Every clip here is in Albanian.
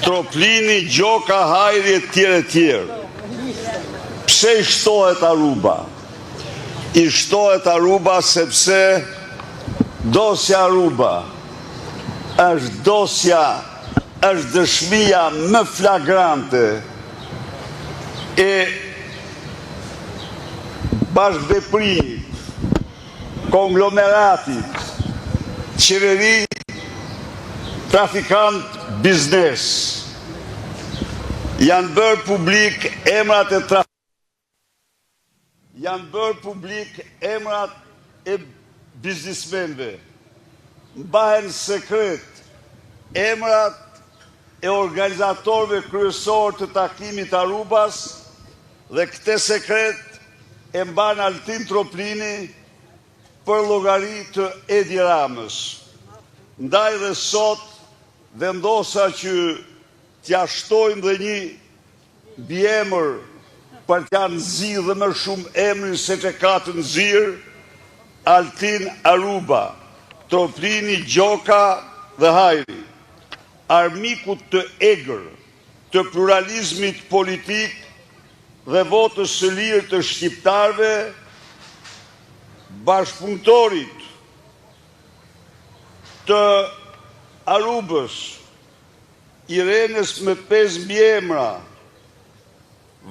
Troplini, Gjoka, Hajri e tjerë. Pse i shtohet Aruba? I shtohet Aruba sepse dosja Aruba është dëshmia më flagrante e bashkëveprimit, konglomeratit, qeveri, trafikant, biznes. Janë bërë publik emrat e biznismenve. Mbahen sekret emrat e organizatorëve kryesor të takimit Arubas dhe këte sekret e mban Altin Troplini për llogari të Edi Ramës. Ndaj dhe sot vendosa që t'ja shtojmë dhe një biemër për t'ja nxirë dhe më shumë emrin se që ka të nxirë, Altin Aruba, Troplini, Gjoka dhe Hajri, armikut të egër të pluralizmit politik dhe votës së lirë të shqiptarve, bashkëpunëtorit të Arubës, Irenës me 5 mbiemra,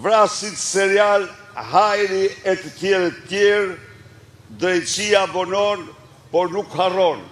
vrasit serial Hajri e të tjerë, drejtësia abonon, por nuk harron.